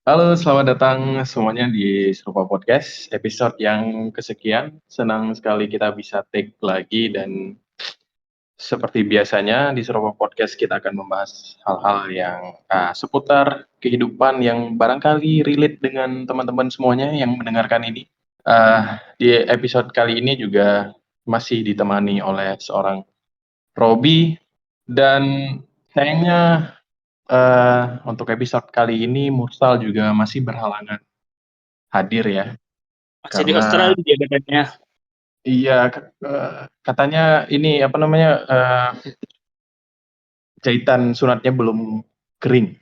Halo, selamat datang semuanya di Serupa Podcast, episode yang kesekian. Senang sekali kita bisa take lagi dan seperti biasanya di Serupa Podcast kita akan membahas hal-hal yang seputar kehidupan yang barangkali relate dengan teman-teman semuanya yang mendengarkan ini. Di episode kali ini juga masih ditemani oleh seorang Robi dan sayangnya untuk episode kali ini Mursal juga masih berhalangan hadir ya, Masih di karena Australia katanya. iya katanya ini apa namanya jahitan sunatnya belum kering.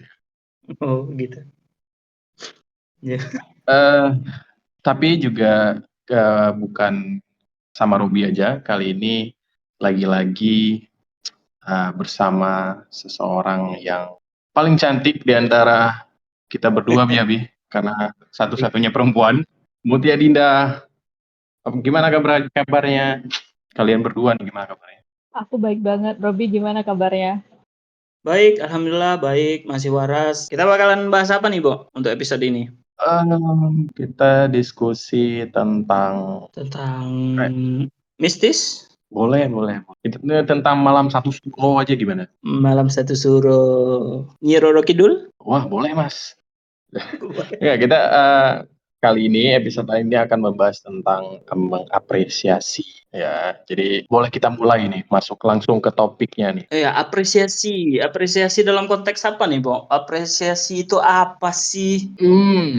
Oh gitu. Ya. Eh, tapi juga bukan sama Ruby aja, kali ini lagi-lagi bersama seseorang yang paling cantik di antara kita berdua, Biabi, karena satu-satunya perempuan, Mutia Dinda. Gimana kabarnya? Kalian berdua nih gimana kabarnya? Aku baik banget. Robi, gimana kabarnya? Baik, alhamdulillah baik, masih waras. Kita bakalan bahas apa nih, Bo, untuk episode ini? Kita diskusi tentang Tentang eh, mistis, boleh. Itu tentang malam satu suro aja gimana? malam satu suro, Nyi Roro Kidul. Wah, boleh, Mas. Ya, kita kali ini episode ini akan membahas tentang mengapresiasi ya. Jadi boleh kita mulai nih, masuk langsung ke topiknya nih. Ya, apresiasi dalam konteks apa nih, Bo? Apresiasi itu apa sih?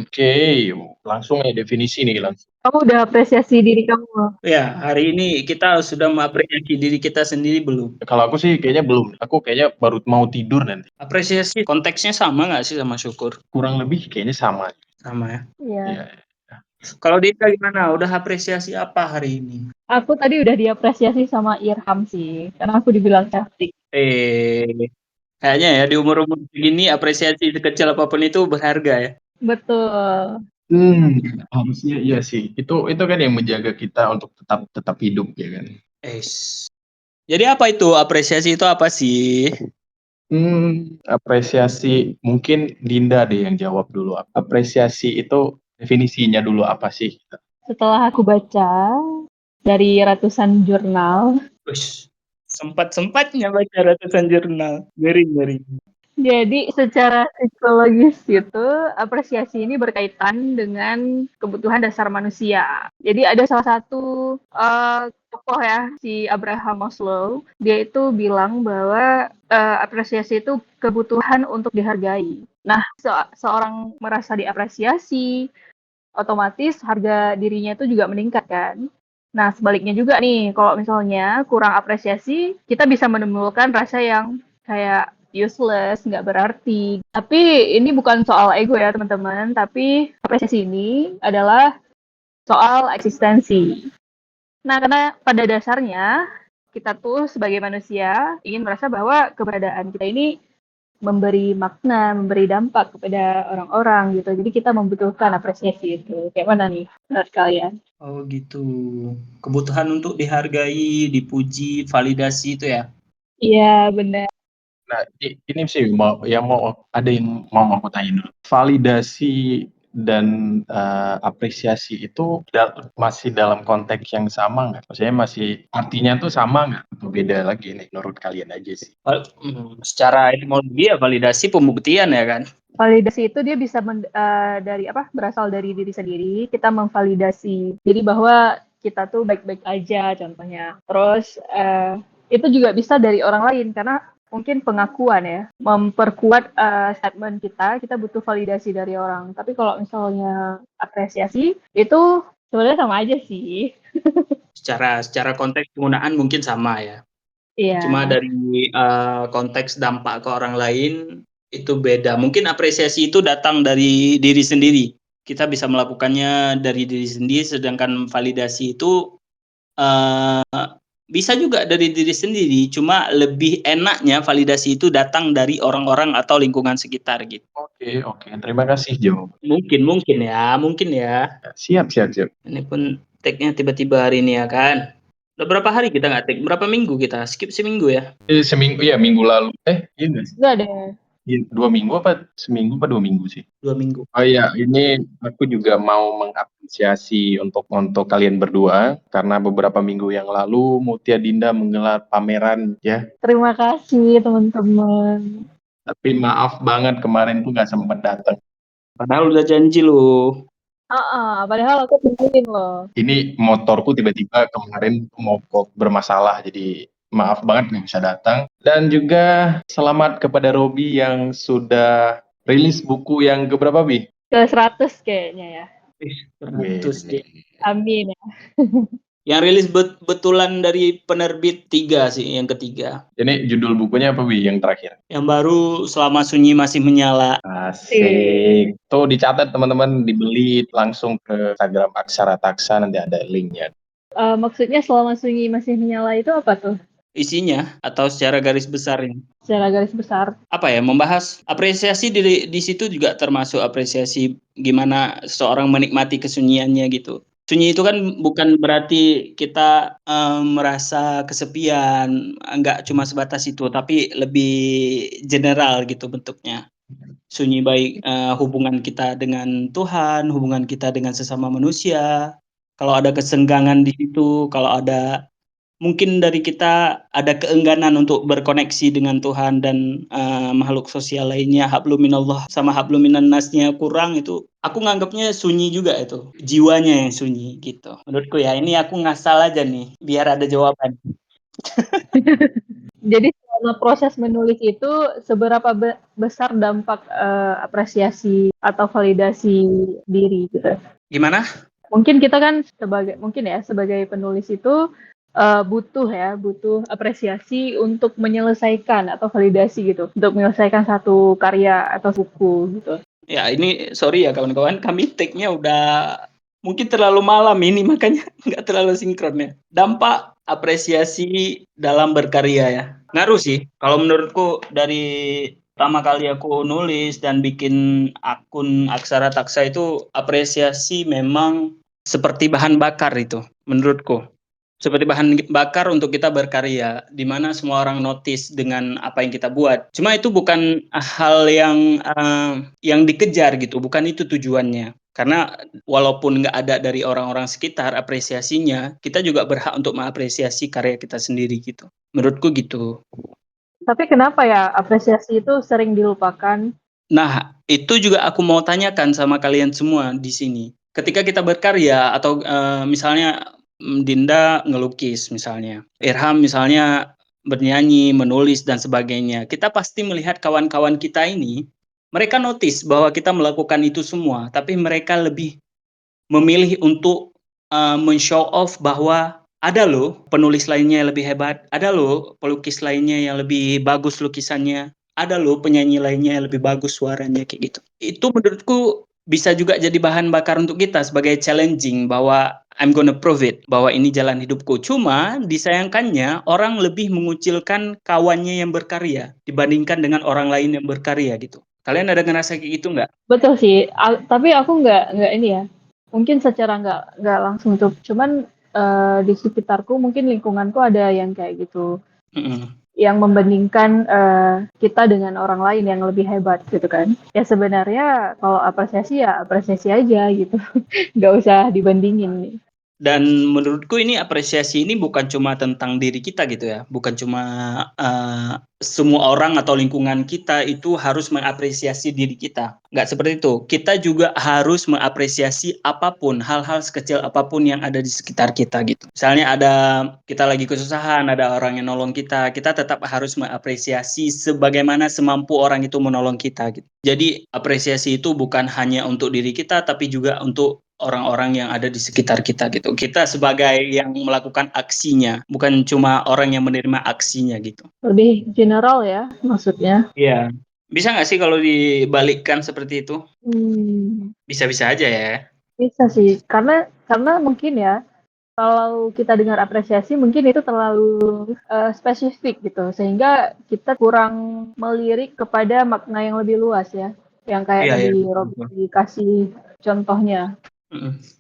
Oke. Langsung ya definisi nih langsung. Kamu udah apresiasi diri kamu? Ya, hari ini kita sudah mengapresiasi diri kita sendiri belum? Kalau aku sih kayaknya belum. Aku kayaknya baru mau tidur nanti. Apresiasi konteksnya sama nggak sih sama syukur? Kurang lebih kayaknya sama. Sama ya. Iya. Ya. Kalau Dika gimana? Udah apresiasi apa hari ini? Aku tadi udah diapresiasi sama Irham sih, karena aku dibilang cantik. Kayaknya ya di umur-umur segini apresiasi sekecil apapun itu berharga ya. Betul. Harusnya iya sih. Itu kan yang menjaga kita untuk tetap hidup ya kan. Es. Jadi apa itu apresiasi itu apa sih? Apresiasi mungkin Dinda deh yang jawab dulu. Apresiasi itu definisinya dulu apa sih? Setelah aku baca dari ratusan jurnal, Ush, sempat-sempatnya baca ratusan jurnal. Ngeri. jadi secara psikologis itu apresiasi ini berkaitan dengan kebutuhan dasar manusia. Jadi ada salah satu tokoh ya, si Abraham Maslow, dia itu bilang bahwa apresiasi itu kebutuhan untuk dihargai. Nah, seorang merasa diapresiasi, otomatis harga dirinya itu juga meningkat kan. Nah, sebaliknya juga nih, kalau misalnya kurang apresiasi, kita bisa menimbulkan rasa yang kayak useless, nggak berarti. Tapi ini bukan soal ego ya, teman-teman. Tapi apresiasi ini adalah soal eksistensi. Nah, karena pada dasarnya kita tuh sebagai manusia ingin merasa bahwa keberadaan kita ini memberi makna, memberi dampak kepada orang-orang gitu. Jadi kita membutuhkan apresiasi itu. Kayak mana nih menurut kalian? Oh gitu. Kebutuhan untuk dihargai, dipuji, validasi itu ya. Iya, benar. Nah, ini sih mau ada yang mau aku tanya dulu. Validasi dan apresiasi itu masih dalam konteks yang sama nggak? Maksudnya masih artinya tuh sama nggak? Atau beda lagi nih menurut kalian aja sih? Secara etimologi ya validasi pembuktian ya kan. Validasi itu dia bisa berasal dari diri sendiri. Kita memvalidasi diri bahwa kita tuh baik-baik aja contohnya. Terus itu juga bisa dari orang lain karena mungkin pengakuan ya, memperkuat statement kita butuh validasi dari orang. Tapi kalau misalnya apresiasi itu sebenarnya sama aja sih. Secara konteks penggunaan mungkin sama ya. Iya. Cuma dari konteks dampak ke orang lain itu beda. Mungkin apresiasi itu datang dari diri sendiri. Kita bisa melakukannya dari diri sendiri, sedangkan validasi itu bisa juga dari diri sendiri. Cuma lebih enaknya validasi itu datang dari orang-orang atau lingkungan sekitar gitu. Oke. Terima kasih Jo. Mungkin ya. Siap. Ini pun tag-nya tiba-tiba hari ini ya kan. Udah berapa hari kita nggak tag? Berapa minggu kita? Skip seminggu ya? Seminggu ya minggu lalu. Iya nggak sih? Enggak deh. 2 minggu apa seminggu apa 2 minggu sih? 2 minggu. Oh iya, ini aku juga mau mengapresiasi untuk kalian berdua karena beberapa minggu yang lalu Mutia Dinda menggelar pameran ya. Terima kasih teman-teman. Tapi maaf banget kemarin tuh nggak sempat datang. Padahal udah janji loh. Padahal aku tungguin loh. Ini motorku tiba-tiba kemarin mogok bermasalah, jadi maaf banget nggak bisa datang. Dan juga selamat kepada Robi yang sudah rilis buku yang keberapa, Bi? Ke 100 kayaknya ya. 100 deh. Amin ya. Yang rilis betulan dari penerbit 3 sih, yang ketiga. Ini judul bukunya apa, Bi, yang terakhir? Yang baru Selama Sunyi Masih Menyala. Asik. Tuh dicatat teman-teman, dibeli langsung ke Instagram Aksara Taksa, nanti ada linknya. Maksudnya selama sunyi masih menyala itu apa tuh? Isinya atau secara garis besarnya. Secara garis besar. Apa ya, membahas apresiasi di situ juga termasuk apresiasi gimana seseorang menikmati kesunyiannya gitu. Sunyi itu kan bukan berarti kita merasa kesepian, nggak cuma sebatas itu, tapi lebih general gitu bentuknya. Sunyi baik hubungan kita dengan Tuhan, hubungan kita dengan sesama manusia. Kalau ada kesenggangan di situ, kalau ada mungkin dari kita ada keengganan untuk berkoneksi dengan Tuhan dan makhluk sosial lainnya, hablum minallah sama hablum minan nasnya kurang, itu aku nganggapnya sunyi juga, itu jiwanya yang sunyi gitu menurutku ya. Ini aku ngasal aja nih biar ada jawaban. Jadi selama proses menulis itu seberapa besar dampak apresiasi atau validasi diri gitu. Gimana? Mungkin kita kan sebagai penulis itu butuh apresiasi untuk menyelesaikan atau validasi gitu, untuk menyelesaikan satu karya atau buku gitu. Ya ini sorry ya kawan-kawan, kami take-nya udah mungkin terlalu malam ini, makanya nggak terlalu sinkron ya. Dampak apresiasi dalam berkarya ya. Ngaruh sih, kalau menurutku dari pertama kali aku nulis dan bikin akun Aksara Taksa itu, apresiasi memang seperti bahan bakar itu, menurutku. Seperti bahan bakar untuk kita berkarya, di mana semua orang notice dengan apa yang kita buat. Cuma itu bukan hal yang dikejar gitu, bukan itu tujuannya. Karena walaupun nggak ada dari orang-orang sekitar apresiasinya, kita juga berhak untuk mengapresiasi karya kita sendiri gitu. Menurutku gitu. Tapi kenapa ya apresiasi itu sering dilupakan? Nah, itu juga aku mau tanyakan sama kalian semua di sini. Ketika kita berkarya atau misalnya Dinda ngelukis misalnya, Irham misalnya bernyanyi, menulis dan sebagainya, kita pasti melihat kawan-kawan kita ini, mereka notice bahwa kita melakukan itu semua, tapi mereka lebih memilih untuk men-show off bahwa ada loh penulis lainnya yang lebih hebat, ada loh pelukis lainnya yang lebih bagus lukisannya, ada loh penyanyi lainnya yang lebih bagus suaranya, kayak gitu. Itu menurutku bisa juga jadi bahan bakar untuk kita sebagai challenging bahwa I'm gonna prove it, bahwa ini jalan hidupku. Cuma disayangkannya orang lebih mengucilkan kawannya yang berkarya dibandingkan dengan orang lain yang berkarya gitu. Kalian ada ngerasa kayak gitu nggak? Betul sih, tapi aku nggak ini ya. Mungkin secara nggak langsung tuh. Cuman di sekitarku mungkin lingkunganku ada yang kayak gitu. Yang membandingkan kita dengan orang lain yang lebih hebat gitu kan. Ya sebenarnya kalau apresiasi ya apresiasi aja gitu. Nggak usah dibandingin nih. Dan menurutku ini apresiasi ini bukan cuma tentang diri kita gitu ya, bukan cuma semua orang atau lingkungan kita itu harus mengapresiasi diri kita. Nggak seperti itu. Kita juga harus mengapresiasi apapun, hal-hal sekecil apapun yang ada di sekitar kita gitu. Misalnya kita lagi kesusahan, ada orang yang nolong kita, kita tetap harus mengapresiasi sebagaimana semampu orang itu menolong kita gitu. Jadi apresiasi itu bukan hanya untuk diri kita, tapi juga untuk orang-orang yang ada di sekitar kita gitu. Kita sebagai yang melakukan aksinya, bukan cuma orang yang menerima aksinya gitu. Lebih general ya maksudnya. Iya. Bisa nggak sih kalau dibalikkan seperti itu? Bisa-bisa aja ya. Bisa sih, karena mungkin ya kalau kita dengar apresiasi mungkin itu terlalu spesifik gitu, sehingga kita kurang melirik kepada makna yang lebih luas ya, yang kayak tadi Robi kasih contohnya.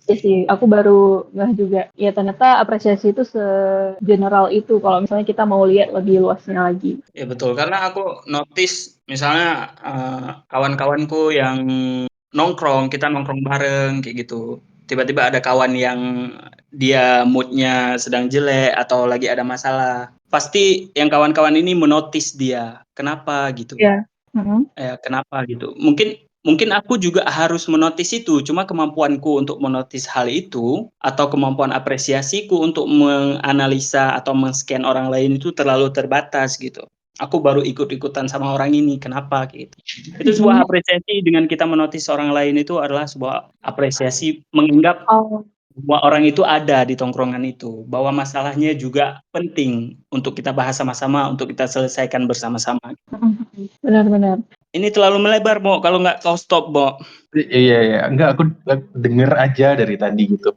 Ya sih, aku baru nggak juga. Ya ternyata apresiasi itu segeneral itu kalau misalnya kita mau lihat lebih luasnya lagi. Ya betul, karena aku notice Misalnya kawan-kawanku yang kita nongkrong bareng kayak gitu. Tiba-tiba ada kawan yang dia moodnya sedang jelek atau lagi ada masalah. Pasti yang kawan-kawan ini menotis dia. Kenapa gitu? Iya. Mm-mm. Kenapa gitu? Mungkin aku juga harus menotis itu, cuma kemampuanku untuk menotis hal itu atau kemampuan apresiasiku untuk menganalisa atau men-scan orang lain itu terlalu terbatas gitu. Aku baru ikut-ikutan sama orang ini, kenapa gitu. Itu sebuah apresiasi dengan kita menotis orang lain itu adalah sebuah apresiasi menganggap Oh. bahwa orang itu ada di tongkrongan itu, bahwa masalahnya juga penting untuk kita bahas sama-sama, untuk kita selesaikan bersama-sama. Benar-benar. Ini terlalu melebar, Bo. Kalau nggak kau stop, Bo. Iya, enggak, aku denger aja dari tadi gitu.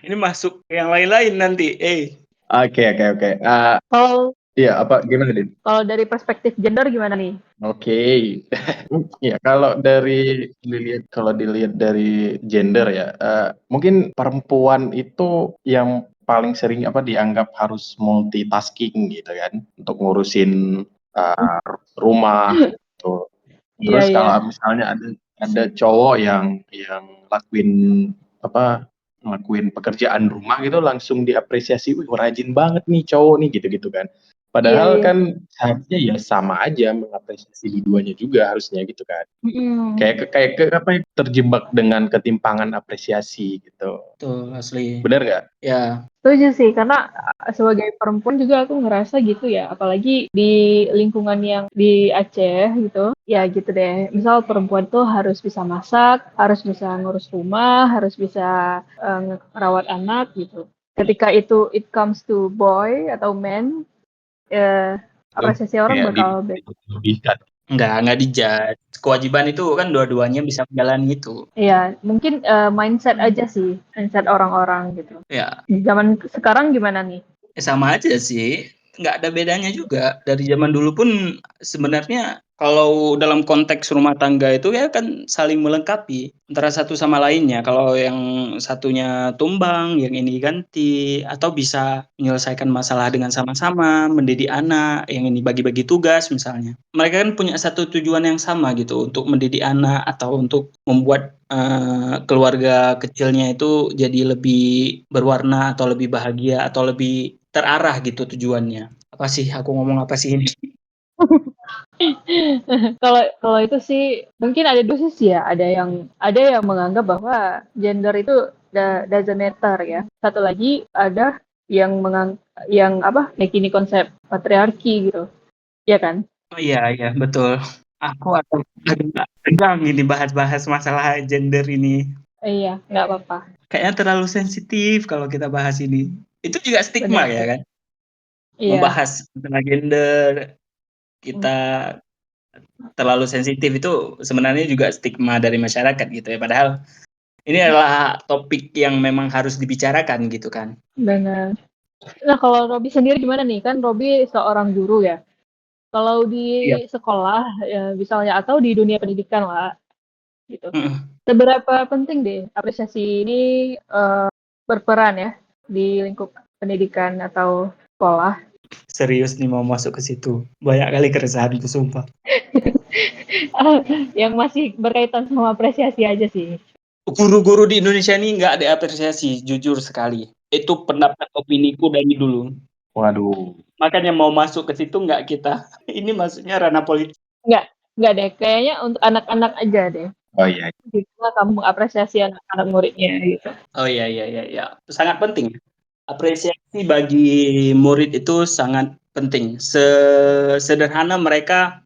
Ini masuk ke yang lain-lain nanti. Oke. Kalau Iya, apa gimana, Din? kalau dari perspektif gender gimana nih? Oke. Ya, kalau dilihat dari gender ya, mungkin perempuan itu yang paling sering dianggap harus multitasking gitu kan, untuk ngurusin rumah gitu. Iya, Terus iya. kalau misalnya ada cowok yang lakuin ngelakuin pekerjaan rumah gitu langsung diapresiasi, wih rajin banget nih cowok nih gitu-gitu kan. Iya, Padahal iya. kan seharusnya ya sama aja mengapresiasi keduanya juga harusnya gitu kan. Mm-mm. Terjebak dengan ketimpangan apresiasi gitu. Tuh, asli. Bener nggak? Ya, Setuju sih, karena sebagai perempuan juga aku ngerasa gitu ya, apalagi di lingkungan yang di Aceh gitu, ya gitu deh. Misal perempuan tuh harus bisa masak, harus bisa ngurus rumah, harus bisa ngerawat anak gitu. Ketika itu it comes to boy atau man, eh, Oh, apresiasi orang kayak bakal beda. dilebihkan. nggak dijudge. Kewajiban itu kan dua-duanya bisa menjalani itu. Iya, mungkin mindset aja sih, mindset orang-orang gitu. Ya, Di zaman sekarang gimana nih? sama aja sih. Nggak ada bedanya juga. Dari zaman dulu pun sebenarnya kalau dalam konteks rumah tangga itu ya kan saling melengkapi antara satu sama lainnya. Kalau yang satunya tumbang, yang ini ganti, atau bisa menyelesaikan masalah dengan sama-sama, mendidik anak, yang ini bagi-bagi tugas misalnya. Mereka kan punya satu tujuan yang sama gitu untuk mendidik anak atau untuk membuat keluarga kecilnya itu jadi lebih berwarna atau lebih bahagia atau lebih terarah gitu tujuannya. Apa sih aku ngomong apa sih ini? Kalau kalau itu sih mungkin ada dua sisi ya. Ada yang menganggap bahwa gender itu doesn't matter ya. Satu lagi ada yang yakini konsep patriarki gitu. Ya kan? Oh iya betul. Aku akan agak tegang ini bahas-bahas masalah gender ini. Iya, nggak apa-apa. Kayaknya terlalu sensitif kalau kita bahas ini. Itu juga stigma Benar. ya kan? Iya. Membahas tentang gender Mm. kita terlalu sensitif itu sebenarnya juga stigma dari masyarakat gitu ya. Padahal ini adalah topik yang memang harus dibicarakan gitu kan. Benar. Nah, kalau Robi sendiri gimana nih? Kan Robi seorang guru ya. Kalau Iya. di sekolah ya, misalnya atau di dunia pendidikan lah gitu. Mm-mm. Seberapa penting deh apresiasi ini berperan ya di lingkup pendidikan atau sekolah? Serius nih mau masuk ke situ. Banyak kali keresahanku sumpah. Yang masih berkaitan sama apresiasi aja sih. Guru-guru di Indonesia ini nggak ada apresiasi, jujur sekali. Itu pendapat opiniku dari dulu. Waduh. Makanya mau masuk ke situ nggak kita. Ini maksudnya ranah politik. Nggak deh. Kayaknya untuk anak-anak aja deh. Oh iya. Gimana kamu mengapresiasi anak-anak muridnya gitu. Oh iya. Sangat penting. Apresiasi bagi murid itu sangat penting. Sederhana mereka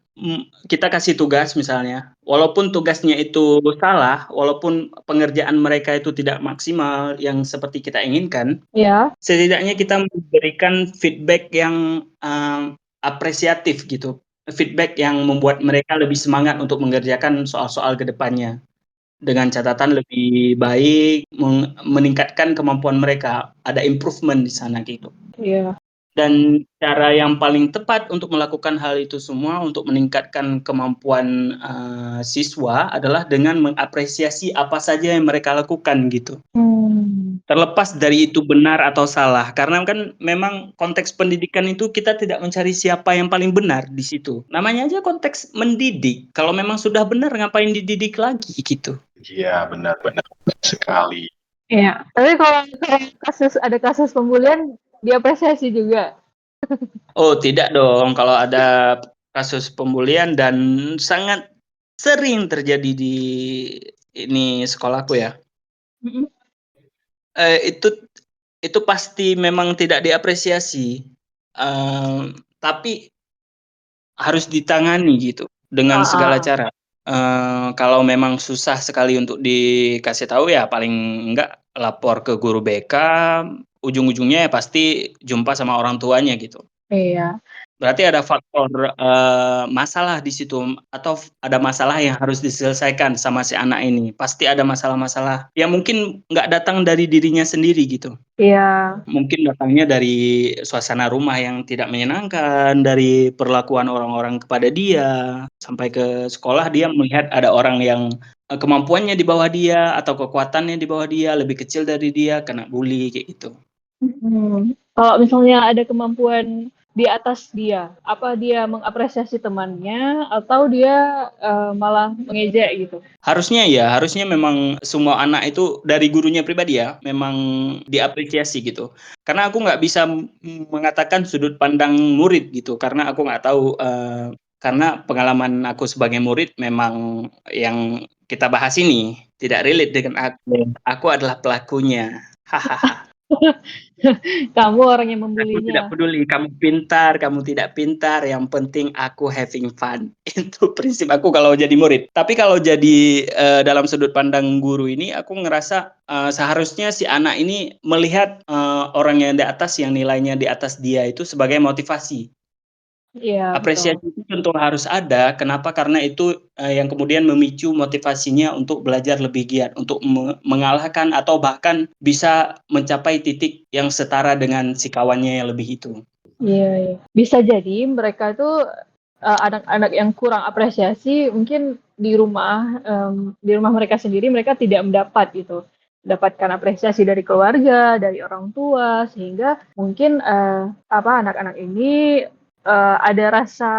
kita kasih tugas misalnya, walaupun tugasnya itu salah, walaupun pengerjaan mereka itu tidak maksimal yang seperti kita inginkan, Ya. setidaknya kita memberikan feedback yang apresiatif gitu, feedback yang membuat mereka lebih semangat untuk mengerjakan soal-soal ke depannya dengan catatan lebih baik, meningkatkan kemampuan mereka, ada improvement di sana gitu. Iya. Dan cara yang paling tepat untuk melakukan hal itu semua untuk meningkatkan kemampuan siswa adalah dengan mengapresiasi apa saja yang mereka lakukan gitu. Terlepas dari itu benar atau salah, karena kan memang konteks pendidikan itu kita tidak mencari siapa yang paling benar di situ. Namanya aja konteks mendidik. Kalau memang sudah benar, ngapain dididik lagi gitu. Iya, benar-benar sekali. Iya. Tapi kalau ada kasus pembulian diapresiasi juga. Oh, tidak dong. Kalau ada kasus pembulian dan sangat sering terjadi di ini sekolahku ya. Mm-mm. Itu pasti memang tidak diapresiasi. Tapi harus ditangani gitu dengan segala Ah, cara. Kalau memang susah sekali untuk dikasih tahu ya paling enggak lapor ke guru BK, ujung-ujungnya ya pasti jumpa sama orang tuanya gitu. iya. Berarti ada faktor, masalah di situ atau ada masalah yang harus diselesaikan sama si anak ini. Pasti ada masalah-masalah yang mungkin nggak datang dari dirinya sendiri gitu. Iya. Mungkin datangnya dari suasana rumah yang tidak menyenangkan, dari perlakuan orang-orang kepada dia, sampai ke sekolah dia melihat ada orang yang, kemampuannya di bawah dia atau kekuatannya di bawah dia, lebih kecil dari dia, kena bully kayak gitu. Kalau misalnya ada kemampuan di atas dia, apa dia mengapresiasi temannya atau dia malah mengejek gitu? Harusnya memang semua anak itu dari gurunya pribadi ya, memang diapresiasi gitu. Karena aku nggak bisa mengatakan sudut pandang murid gitu, karena aku nggak tahu, karena pengalaman aku sebagai murid memang yang kita bahas ini tidak relate dengan aku. Aku adalah pelakunya. Hahaha. Kamu orang yang Aku tidak membulinya. peduli kamu pintar, kamu tidak pintar, yang penting aku having fun. Itu prinsip aku kalau jadi murid. Tapi kalau jadi dalam sudut pandang guru ini, aku ngerasa seharusnya si anak ini melihat orang yang di atas, yang nilainya di atas dia itu sebagai motivasi. Iya, betul. Apresiasi itu tentu harus ada. Kenapa? Karena itu yang kemudian memicu motivasinya untuk belajar lebih giat, untuk mengalahkan atau bahkan bisa mencapai titik yang setara dengan si kawannya yang lebih itu. Iya, iya. Bisa jadi mereka itu anak-anak yang kurang apresiasi mungkin di rumah mereka sendiri mereka tidak mendapat gitu, mendapatkan apresiasi dari keluarga, dari orang tua, sehingga mungkin anak-anak ini ada rasa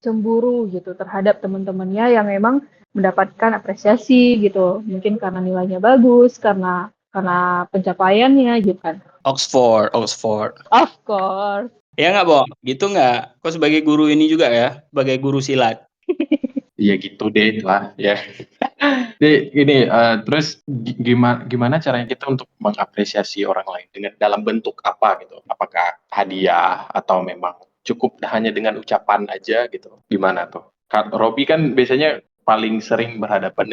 cemburu gitu terhadap teman-temannya yang memang mendapatkan apresiasi gitu, mungkin karena nilainya bagus, karena pencapaiannya gitu kan. Oxford, Oxford. Of course. Ya nggak, Bo? Gitu nggak? Kok sebagai guru ini juga ya? Sebagai guru silat. Iya gitu deh lah ya. Jadi gini, terus gimana gimana caranya kita untuk mengapresiasi orang lain dengan dalam bentuk apa gitu? Apakah hadiah atau memang cukup hanya dengan ucapan aja gitu? Gimana tuh? Kak Robi kan biasanya paling sering berhadapan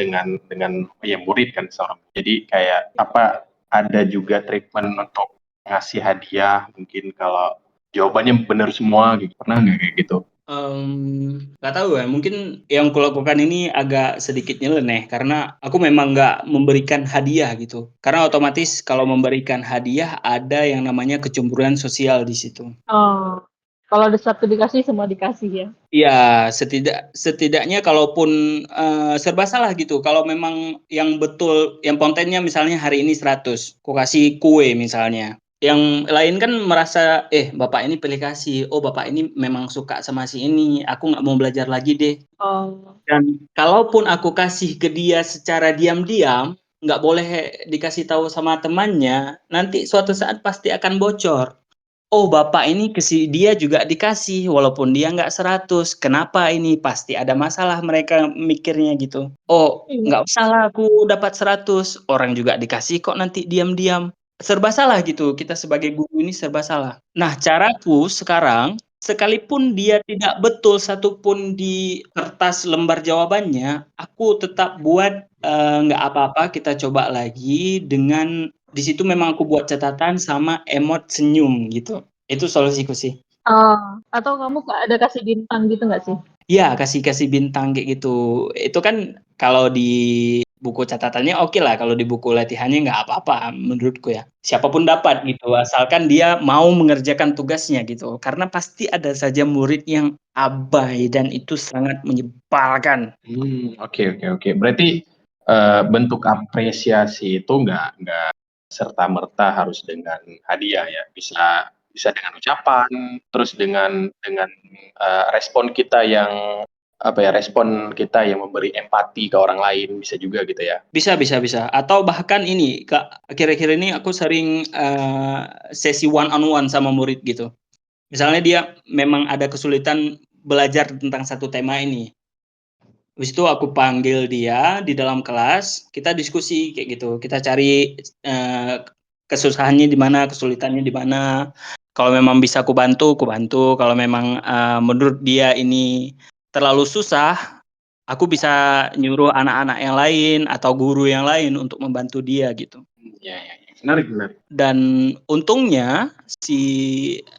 dengan ya murid kan seorang. Jadi kayak apa ada juga treatment untuk ngasih hadiah mungkin kalau jawabannya benar semua gitu. Pernah nggak kayak gitu? Nggak tahu ya, mungkin yang kulakukan ini agak sedikit nyeleneh karena aku memang nggak memberikan hadiah gitu. Karena otomatis kalau memberikan hadiah ada yang namanya kecemburuan sosial di situ. Oh, kalau ada satu dikasih, semua dikasih ya. Iya, setidaknya kalaupun serba salah gitu. Kalau memang yang betul, yang kontennya misalnya hari ini 100, aku kasih kue misalnya. Yang lain kan merasa, bapak ini pilih kasih, oh bapak ini memang suka sama si ini, aku nggak mau belajar lagi deh. Oh, Dan kalaupun aku kasih ke dia secara diam-diam, nggak boleh dikasih tahu sama temannya, nanti suatu saat pasti akan bocor. Oh, bapak ini dia juga dikasih, walaupun dia nggak 100. Kenapa ini? Pasti ada masalah mereka mikirnya gitu. Oh, iya. nggak usah lah aku dapat 100. Orang juga dikasih kok nanti diam-diam. Serba salah gitu. Kita sebagai guru ini serba salah. Nah, caraku sekarang, sekalipun dia tidak betul satupun di kertas lembar jawabannya, aku tetap buat nggak apa-apa, kita coba lagi dengan di situ memang aku buat catatan sama emot senyum gitu. Itu solusiku sih. Oh, atau kamu ada kasih bintang gitu nggak sih? Iya, kasih bintang kayak gitu. Itu kan kalau di buku catatannya oke lah, kalau di buku latihannya nggak apa-apa menurutku ya. Siapapun dapat gitu, asalkan dia mau mengerjakan tugasnya gitu. Karena pasti ada saja murid yang abai dan itu sangat menyebalkan. Oke oke oke. Berarti bentuk apresiasi itu nggak serta-merta harus dengan hadiah ya. Bisa bisa dengan ucapan, terus dengan respon kita yang respon kita yang memberi empati ke orang lain bisa juga gitu ya. Bisa. Atau bahkan ini, Kak, akhir-akhir ini aku sering sesi one on one sama murid gitu. Misalnya dia memang ada kesulitan belajar tentang satu tema ini. Habis itu aku panggil dia di dalam kelas, kita diskusi kayak gitu. Kita cari kesusahannya di mana, kesulitannya di mana. Kalau memang bisa aku bantu. Kalau memang menurut dia ini terlalu susah, aku bisa nyuruh anak-anak yang lain atau guru yang lain untuk membantu dia gitu. Ya. Menarik. Dan untungnya si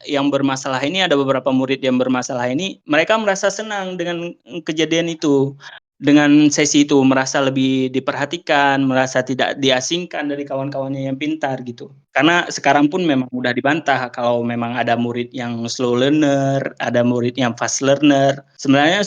yang bermasalah ini, ada beberapa murid yang bermasalah ini, mereka merasa senang dengan kejadian itu. Dengan sesi itu merasa lebih diperhatikan, merasa tidak diasingkan dari kawan-kawannya yang pintar gitu. Karena sekarang pun memang mudah dibantah kalau memang ada murid yang slow learner, ada murid yang fast learner. Sebenarnya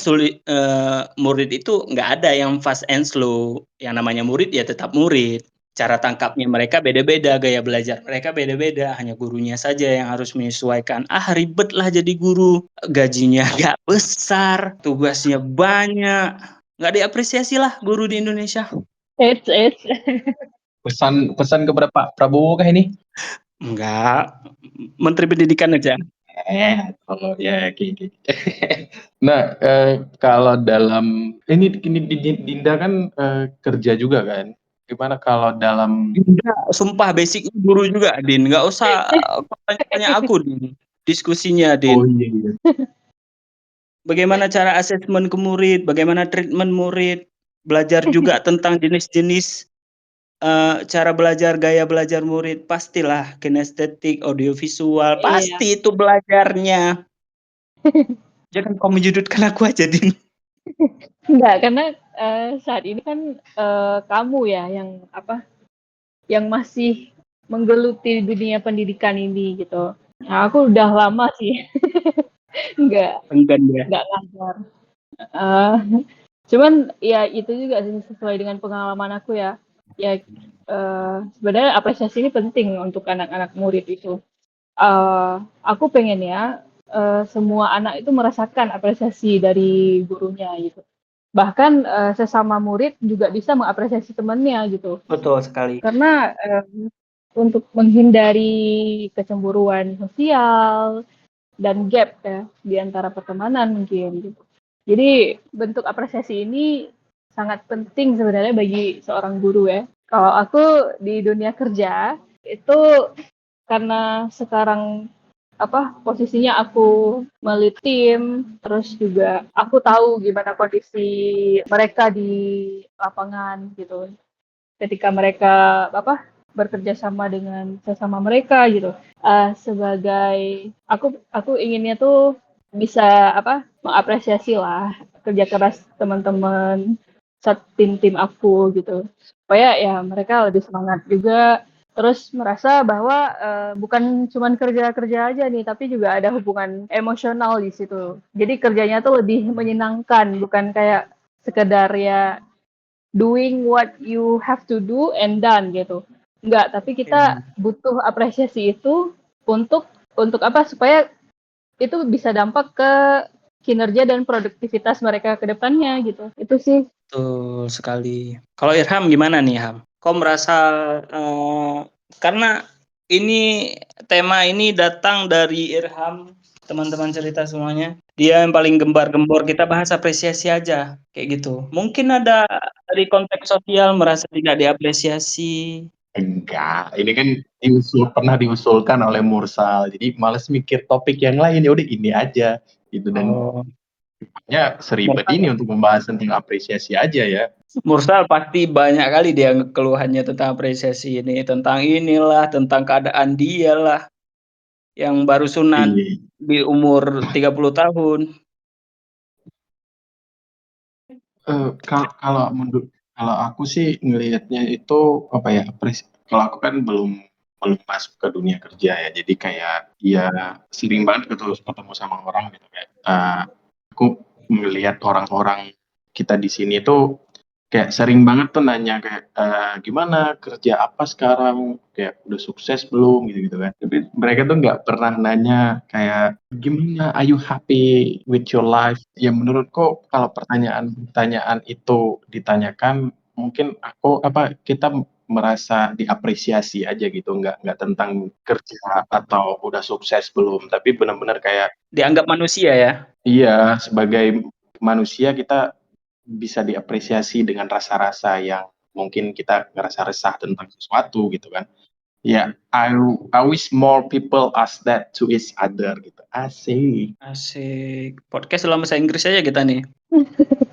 murid itu nggak ada yang fast and slow. Yang namanya murid ya tetap murid. Cara tangkapnya mereka beda-beda, gaya belajar mereka beda-beda, hanya gurunya saja yang harus menyesuaikan. Ribet lah jadi guru, gajinya gak besar, tugasnya banyak, gak diapresiasi lah guru di Indonesia. It's Pesan kepada Pak Prabowo kah ini? Enggak, Menteri Pendidikan aja. Kalau ya kayak. Nah, kalau dalam ini Dinda kan kerja juga kan? Gimana kalau dalam Enggak, sumpah basicnya guru juga, Din. Nggak usah tanya aku, Din. Diskusinya, Din. iya. Bagaimana cara asesmen ke murid, bagaimana treatment murid, belajar juga tentang jenis-jenis cara belajar, gaya belajar murid, pastilah kinestetik, audiovisual, pasti itu belajarnya. Jangan kau menyudutkan aku aja, Din. Enggak, karena saat ini kan kamu ya yang masih menggeluti dunia pendidikan ini gitu. Nah, aku udah lama sih nggak Enggan ya. ngajar. Eh, Cuman ya itu juga sih sesuai dengan pengalaman aku ya. Ya sebenarnya apresiasi ini penting untuk anak-anak murid itu. Aku pengen ya semua anak itu merasakan apresiasi dari gurunya gitu. Bahkan sesama murid juga bisa mengapresiasi temannya gitu. Betul sekali. Karena untuk menghindari kecemburuan sosial dan gap ya di antara pertemanan mungkin gitu. Jadi bentuk apresiasi ini sangat penting sebenarnya bagi seorang guru ya. Kalau aku di dunia kerja itu karena sekarang posisinya aku melit tim, terus juga aku tahu gimana kondisi mereka di lapangan gitu. Ketika mereka bekerja sama dengan sesama mereka gitu. Sebagai aku inginnya tuh bisa mengapresiasi lah kerja keras teman-teman tim aku gitu, supaya ya mereka lebih semangat juga, terus merasa bahwa bukan cuman kerja aja nih, tapi juga ada hubungan emosional di situ. Jadi kerjanya tuh lebih menyenangkan, bukan kayak sekedar ya doing what you have to do and done gitu. Enggak, tapi kita butuh apresiasi itu untuk supaya itu bisa dampak ke kinerja dan produktivitas mereka ke depannya gitu. Itu sih. Betul sekali. Kalau Irham gimana nih, Ham? Kau merasa karena ini tema ini datang dari Irham, teman-teman cerita semuanya. Dia yang paling gembar-gembor, kita bahas apresiasi aja kayak gitu. Mungkin ada dari konteks sosial merasa tidak diapresiasi. Enggak, ini kan pernah diusulkan oleh Mursal, jadi males mikir topik yang lain, ya udah ini aja gitu. Dan ya seribet ini untuk membahas tentang apresiasi aja ya. Mursal pasti banyak kali dia keluhannya tentang apresiasi ini, tentang inilah, tentang keadaan dia lah, yang baru sunat di umur 30 tahun. Kalau aku sih ngelihatnya itu kalau aku kan belum masuk ke dunia kerja ya, jadi kayak ya sering banget ketemu sama orang gitu kayak aku melihat orang-orang kita di sini tuh kayak sering banget tuh nanya kayak, "Gimana kerja apa sekarang? Kayak udah sukses belum?" Gitu-gitu kan. Tapi mereka tuh nggak pernah nanya kayak, "Gimana? Are you happy with your life?" Ya menurutku kalau pertanyaan-pertanyaan itu ditanyakan, mungkin kita merasa diapresiasi aja gitu, nggak tentang kerja atau udah sukses belum, tapi benar-benar kayak Dianggap manusia ya. iya, sebagai manusia kita bisa diapresiasi dengan rasa-rasa yang mungkin kita ngerasa resah tentang sesuatu gitu kan. Ya, I wish more people ask that to each other gitu. Asik. Asik. Podcast dalam bahasa Inggris aja kita nih.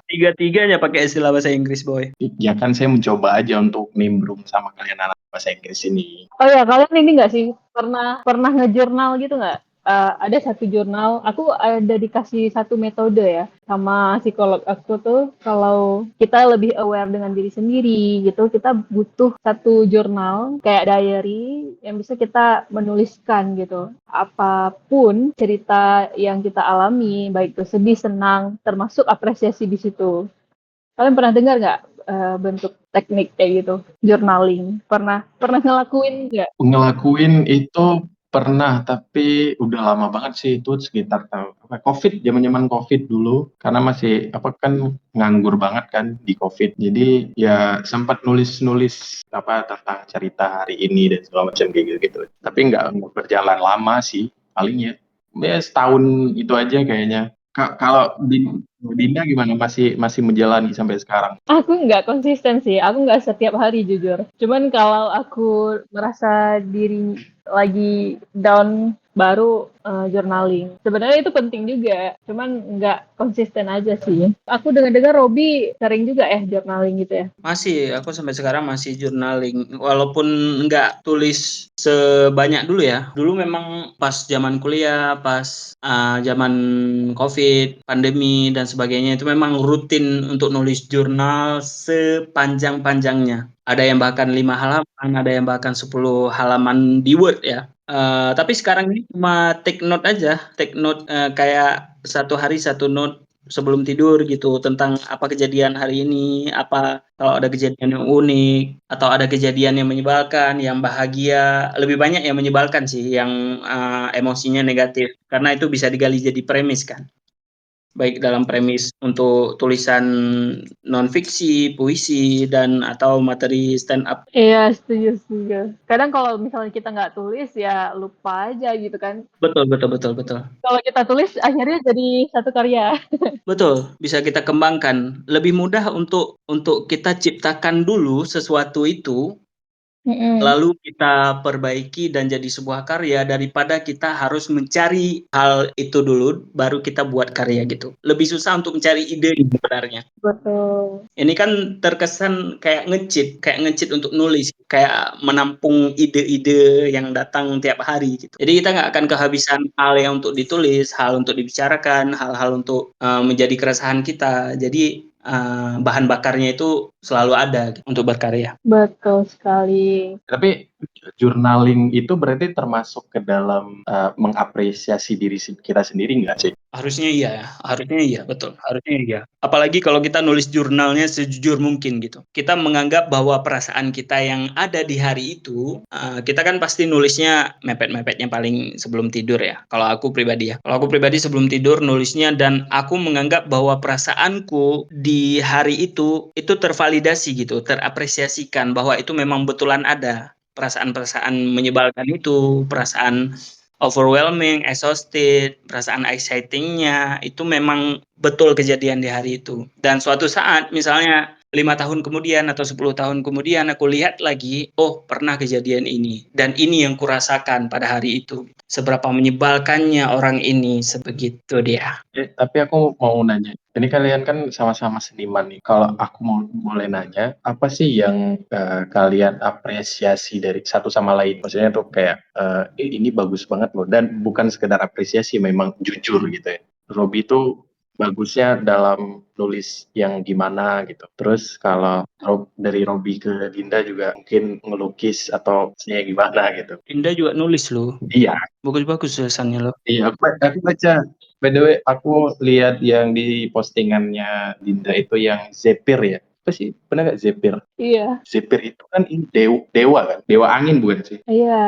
Tiga-tiganya pakai istilah bahasa Inggris, Boy. Ya kan saya mencoba aja untuk nimbrung sama kalian anak bahasa Inggris ini. Oh ya, kalian ini nggak sih pernah ngejurnal gitu nggak? Ada satu jurnal, aku ada dikasih satu metode ya sama psikolog aku tuh, kalau kita lebih aware dengan diri sendiri gitu, kita butuh satu jurnal kayak diary yang bisa kita menuliskan gitu. Apapun cerita yang kita alami, baik itu sedih, senang, termasuk apresiasi di situ. Kalian pernah dengar nggak bentuk teknik kayak gitu, journaling? Pernah ngelakuin nggak? Ngelakuin itu pernah, tapi udah lama banget sih, itu sekitar zaman-zaman Covid dulu, karena masih kan nganggur banget kan di Covid. Jadi ya sempat nulis-nulis tentang cerita hari ini dan segala macam kayak gitu-gitu. Tapi nggak berjalan lama sih, palingnya ya setahun itu aja kayaknya. Kalau Dinda gimana? Masih masih menjalani sampai sekarang? Aku nggak konsisten sih, aku nggak setiap hari jujur. Cuman kalau aku merasa diri lagi down, baru journaling. Sebenarnya itu penting juga, cuman nggak konsisten aja sih. Aku dengar-dengar Robi sering juga journaling gitu ya. Masih, aku sampai sekarang masih journaling. Walaupun nggak tulis sebanyak dulu ya. Dulu memang pas zaman kuliah, pas zaman COVID, pandemi, dan sebagainya, itu memang rutin untuk nulis jurnal sepanjang-panjangnya. Ada yang bahkan 5 halaman, ada yang bahkan 10 halaman di Word ya. Tapi sekarang ini cuma take note aja, take note kayak satu hari satu note sebelum tidur gitu tentang apa kejadian hari ini, apa kalau ada kejadian yang unik atau ada kejadian yang menyebalkan, yang bahagia, lebih banyak yang menyebalkan sih, yang emosinya negatif karena itu bisa digali jadi premis kan. Baik dalam premis untuk tulisan non-fiksi, puisi, dan atau materi stand up. Iya, setuju, setuju. Kadang kalau misalnya kita nggak tulis, ya lupa aja gitu kan. Betul, betul, betul, betul. Kalau kita tulis, akhirnya jadi satu karya. Betul, bisa kita kembangkan. Lebih mudah untuk kita ciptakan dulu sesuatu itu, lalu kita perbaiki dan jadi sebuah karya daripada kita harus mencari hal itu dulu baru kita buat karya gitu. Lebih susah untuk mencari ide sebenarnya. Betul. Ini kan terkesan kayak nge-cheat untuk nulis, kayak menampung ide-ide yang datang tiap hari gitu. Jadi kita nggak akan kehabisan hal yang untuk ditulis, hal untuk dibicarakan, hal-hal untuk menjadi keresahan kita. Jadi bahan bakarnya itu selalu ada gitu, untuk berkarya. Betul sekali. Tapi journaling itu berarti termasuk ke dalam mengapresiasi diri kita sendiri nggak sih? Harusnya iya, betul, harusnya iya. Apalagi kalau kita nulis jurnalnya sejujur mungkin gitu. Kita menganggap bahwa perasaan kita yang ada di hari itu, kita kan pasti nulisnya mepet-mepetnya paling sebelum tidur ya. Kalau aku pribadi ya. Kalau aku pribadi sebelum tidur nulisnya, dan aku menganggap bahwa perasaanku di hari itu tervalidasi gitu, terapresiasikan bahwa itu memang betulan ada. Perasaan-perasaan menyebalkan itu, perasaan overwhelming, exhausted, perasaan excitingnya itu memang betul kejadian di hari itu. Dan suatu saat misalnya 5 tahun kemudian atau 10 tahun kemudian aku lihat lagi, oh pernah kejadian ini dan ini yang kurasakan pada hari itu. Seberapa menyebalkannya orang ini, sebegitu dia. Tapi aku mau nanya, ini kalian kan sama-sama seniman nih. Kalau aku boleh nanya, apa sih yang kalian apresiasi dari satu sama lain? Maksudnya tuh kayak, ini bagus banget loh, dan bukan sekedar apresiasi, memang jujur gitu ya. Robi tuh bagusnya dalam nulis yang gimana gitu. Terus kalau dari Robi ke Dinda juga mungkin ngelukis atau maksudnya gimana gitu. Dinda juga nulis loh. Iya, Bagus-bagus tulisannya loh. iya, aku baca. By the way, aku lihat yang di postingannya Dinda itu yang Zephyr ya. Itu apa sih? Pernah nggak Zephyr? Iya. Zephyr itu kan ini dewa kan? Dewa angin bukan sih? Iya.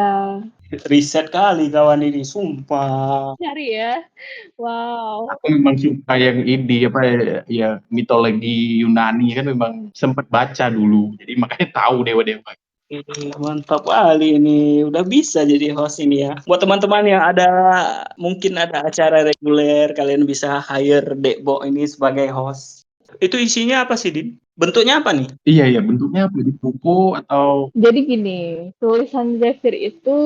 Riset kali kawan ini, sumpah. Cari ya. Wow. Aku memang suka yang ini apa ya mitologi Yunani kan memang sempat baca dulu. Jadi makanya tahu dewa-dewa. Mantap kali ini, udah bisa jadi host ini ya. Buat teman-teman yang mungkin ada acara reguler, kalian bisa hire Dekbo ini sebagai host. Itu isinya apa sih, Din? Bentuknya apa nih? Iya, bentuknya apa? Di buku atau Jadi gini, tulisan Zephyr itu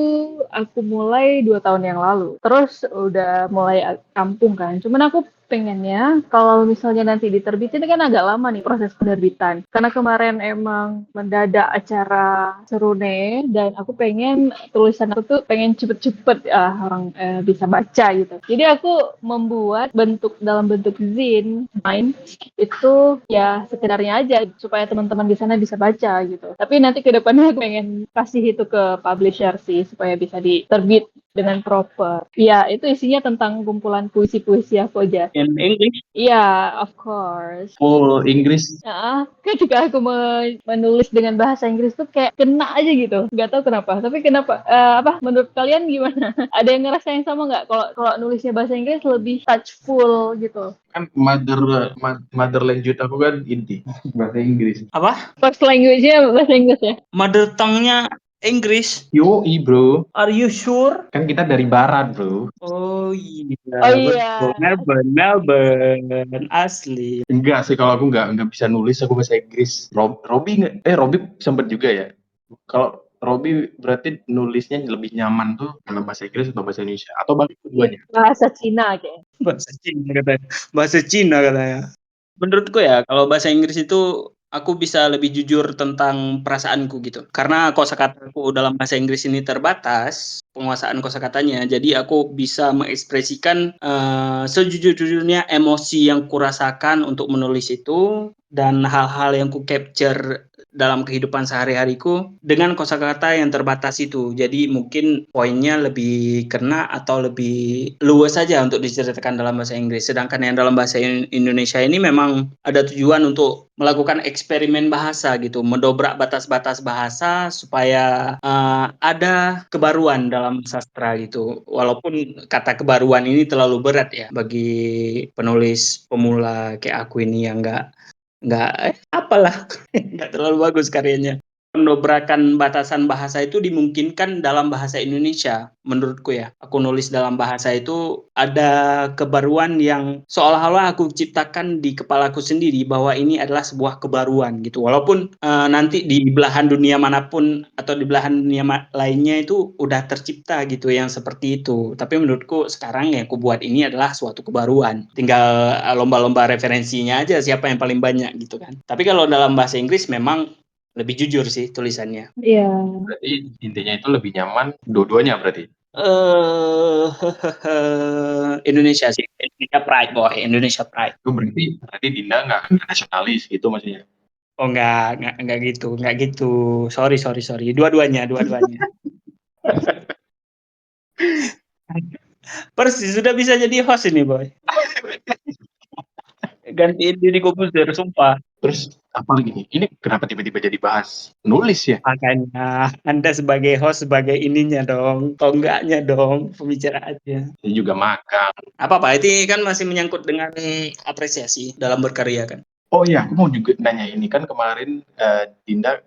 aku mulai 2 tahun yang lalu. Terus udah mulai kampung kan. Cuman aku pengennya kalau misalnya nanti diterbitin kan agak lama nih proses penerbitan. Karena kemarin emang mendadak acara Serune dan aku pengen tulisan aku tuh pengen cepet-cepet orang bisa baca gitu. Jadi aku membuat dalam bentuk zine main itu ya sekedarnya aja supaya teman-teman di sana bisa baca gitu. Tapi nanti ke depannya aku pengen kasih itu ke publisher sih supaya bisa diterbit dengan proper. Ya, itu isinya tentang kumpulan puisi-puisi aku aja. In English? Iya, of course. full Inggris? Ketika aku menulis dengan bahasa Inggris tuh kayak kena aja gitu. Nggak tahu kenapa. Tapi kenapa? Menurut kalian gimana? Ada yang ngerasa yang sama nggak? Kalau nulisnya bahasa Inggris lebih touchful gitu. Kan mother language aku kan ini bahasa Inggris. Apa? First language-nya bahasa Inggris ya? Mother tongue-nya Inggris? Yoi bro, Are you sure? kan kita dari barat bro. Oh iya, Oh iya. betul. Melbourne, asli. Enggak sih kalau aku nggak bisa nulis aku bahasa Inggris. Robi sempet juga ya. Kalau Robi berarti nulisnya lebih nyaman tuh dalam bahasa Inggris atau bahasa Indonesia atau bagi keduanya? Bahasa Cina kayak. Bahasa Cina katanya. Bahasa Cina katanya. Menurutku ya, kalau bahasa Inggris itu aku bisa lebih jujur tentang perasaanku gitu. Karena kosakataku dalam bahasa Inggris ini terbatas, penguasaan kosakatanya, jadi aku bisa mengekspresikan sejujur-jujurnya emosi yang kurasakan untuk menulis itu dan hal-hal yang ku capture dalam kehidupan sehari-hariku dengan kosakata yang terbatas itu. Jadi mungkin poinnya lebih kena atau lebih luas saja untuk diceritakan dalam bahasa Inggris. Sedangkan yang dalam bahasa Indonesia ini memang ada tujuan untuk melakukan eksperimen bahasa gitu, mendobrak batas-batas bahasa supaya ada kebaruan dalam sastra gitu. Walaupun kata kebaruan ini terlalu berat ya bagi penulis pemula kayak aku ini yang apalah nggak terlalu bagus karyanya. Pendobrakan batasan bahasa itu dimungkinkan dalam bahasa Indonesia, menurutku ya. Aku nulis dalam bahasa itu ada kebaruan yang seolah-olah aku ciptakan di kepalaku sendiri bahwa ini adalah sebuah kebaruan gitu. Walaupun nanti di belahan dunia manapun atau di belahan dunia lainnya itu udah tercipta gitu yang seperti itu. Tapi menurutku sekarang yang aku buat ini adalah suatu kebaruan. Tinggal lomba-lomba referensinya aja siapa yang paling banyak gitu kan. Tapi kalau dalam bahasa Inggris memang lebih jujur sih tulisannya. Iya. Berarti intinya itu lebih nyaman dua-duanya berarti. Indonesia sih, Indonesia Pride boy, Indonesia Pride. Itu berarti Dinda nggak nasionalis gitu maksudnya. Oh enggak gitu. Sorry. Dua-duanya. Persis sudah bisa jadi host ini boy. Gantiin diri komposer, sumpah. Terus apa lagi nih? Ini kenapa tiba-tiba jadi bahas nulis ya? Makanya Anda sebagai host sebagai ininya dong, tonggaknya dong pembicaraannya. Saya juga makan. Apa itu kan masih menyangkut dengan apresiasi dalam berkarya kan. Oh iya, aku mau juga nanya ini kan kemarin Dinda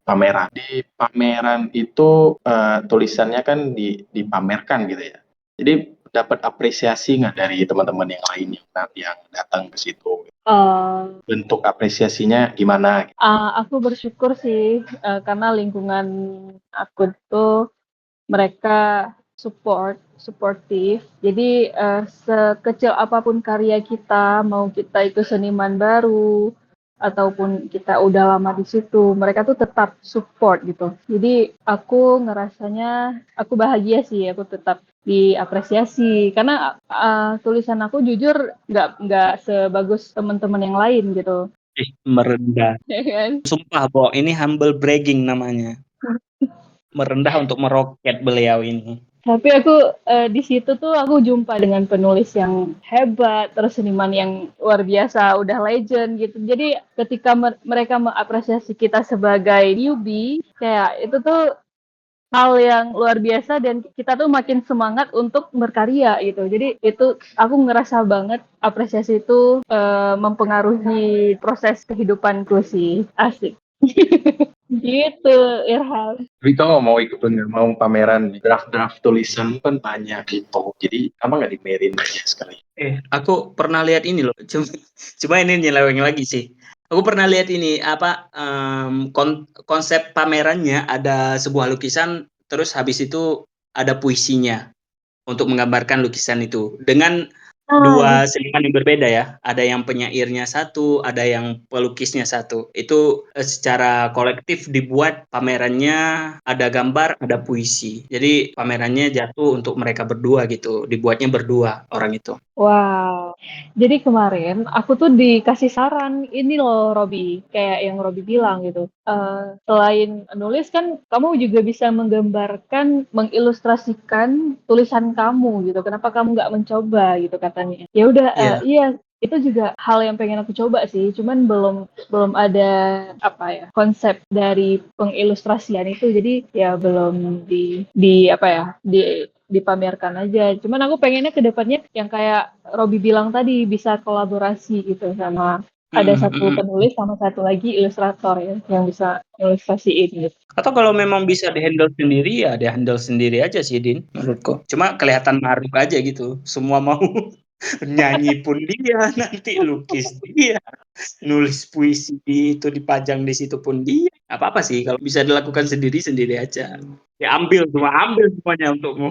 pameran. Di pameran itu tulisannya kan dipamerkan gitu ya. Jadi dapat apresiasi nggak dari teman-teman yang lain yang datang ke situ? Bentuk apresiasinya gimana? Aku bersyukur sih karena lingkungan aku tuh mereka suportif. Jadi sekecil apapun karya kita, mau kita itu seniman baru ataupun kita udah lama di situ, mereka tuh tetap support gitu. Jadi aku ngerasanya aku bahagia sih, aku tetap diapresiasi karena tulisan aku jujur nggak sebagus teman-teman yang lain gitu. Merendah. Ya kan? Sumpah, Bo, ini humble bragging namanya. Merendah untuk meroket beliau ini. Tapi aku di situ tuh aku jumpa dengan penulis yang hebat, terus seniman yang luar biasa, udah legend gitu. Jadi ketika mereka mengapresiasi kita sebagai newbie, kayak itu tuh hal yang luar biasa dan kita tuh makin semangat untuk berkarya gitu. Jadi itu aku ngerasa banget apresiasi itu mempengaruhi proses kehidupanku sih. Asik. Gitu, Irham. Tapi kamu mau ikut nggak mau pameran draft-draft tulisan kan banyak gitu. Jadi kamu nggak dimerin aja sekali. Aku pernah lihat ini loh. Cuma ini nyeleweng lagi sih. Aku pernah lihat ini apa konsep pamerannya ada sebuah lukisan, terus habis itu ada puisinya untuk menggambarkan lukisan itu dengan Ah, dua seniman yang berbeda ya. Ada yang penyairnya satu, ada yang pelukisnya satu. Itu secara kolektif dibuat pamerannya, ada gambar, ada puisi. Jadi pamerannya jatuh untuk mereka berdua gitu. Dibuatnya berdua orang itu. wow. Jadi kemarin aku tuh dikasih saran ini loh Robi, kayak yang Robi bilang gitu. Selain nulis kan kamu juga bisa menggambarkan, mengilustrasikan tulisan kamu gitu. Kenapa kamu nggak mencoba gitu katanya. Ya udah, Iya. iya itu juga hal yang pengen aku coba sih. Cuman belum belum ada apa ya konsep dari pengilustrasian itu. Jadi ya belum di apa ya dipamerkan aja. Cuman aku pengennya ke depannya yang kayak Robi bilang tadi bisa kolaborasi gitu sama ada Mm, satu mm, mm. penulis sama satu lagi ilustrator ya yang bisa ilustrasiin gitu. Atau kalau memang bisa dihandle sendiri ya dihandle sendiri aja sih Din menurutku. Cuma kelihatan maruk aja gitu. Semua mau nyanyi pun dia, nanti lukis dia, nulis puisi itu dipajang di situ pun dia. Apa-apa sih kalau bisa dilakukan sendiri-sendiri aja. Ya ambil semuanya untukmu.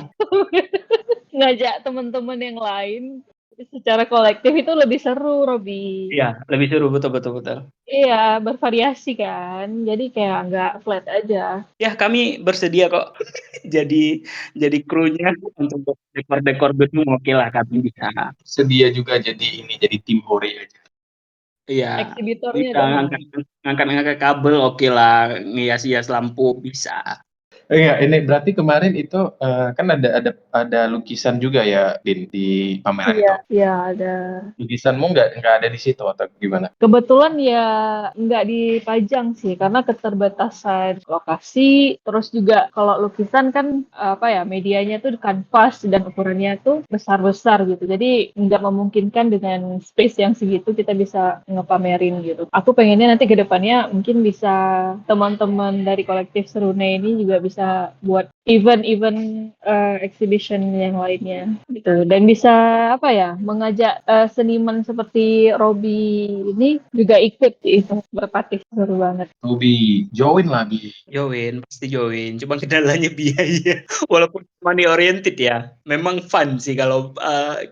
Ngajak teman-teman yang lain secara kolektif itu lebih seru, Robi. Iya, lebih seru betul betul betul. Iya, bervariasi kan. Jadi kayak nggak flat aja. Ya, kami bersedia kok jadi krunya untuk dekor-dekor gedung oke lah kami bisa. Sedia juga jadi ini jadi tim hore aja. Iya, Eksibitornya bisa dong. ngangkat kabel oke lah, ngias-hias lampu bisa. Iya, ini berarti kemarin itu kan ada lukisan juga ya di pameran Iya, itu. iya ada. Lukisanmu nggak ada di situ atau gimana? Kebetulan ya nggak dipajang sih karena keterbatasan lokasi. Terus juga kalau lukisan kan apa ya medianya tuh kanvas dan ukurannya tuh besar-besar gitu. Jadi nggak memungkinkan dengan space yang segitu kita bisa ngepamerin gitu. Aku pengennya nanti ke depannya mungkin bisa teman-teman dari kolektif Serune ini juga bisa buat event-event exhibition yang lainnya gitu dan bisa apa ya mengajak seniman seperti Robi ini juga ikut itu berpartisipasi seru banget. Hobi join lagi. Join, pasti join. Cuma kendalanya biaya. Walaupun money oriented ya, memang fun sih kalau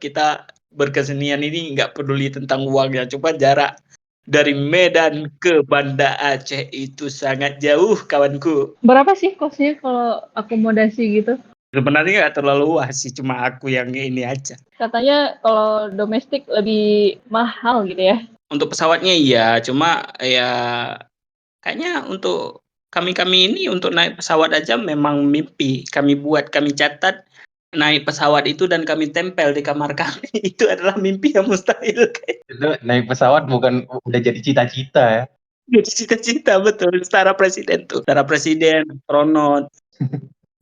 kita berkesenian ini nggak peduli tentang uangnya. Cuma jarak dari Medan ke Banda Aceh itu sangat jauh, kawanku. Berapa sih kosnya kalau akomodasi gitu? Sebenarnya nggak terlalu luas sih, cuma aku yang ini aja. Katanya kalau domestik lebih mahal gitu ya. Untuk pesawatnya iya, cuma ya kayaknya untuk kami-kami ini untuk naik pesawat aja memang mimpi. Kami buat, kami catat naik pesawat itu dan kami tempel di kamar kami. Itu adalah mimpi yang mustahil. Itu naik pesawat bukan udah jadi cita-cita ya. Jadi cita-cita betul. Setara presiden tuh. Setara presiden, astronot,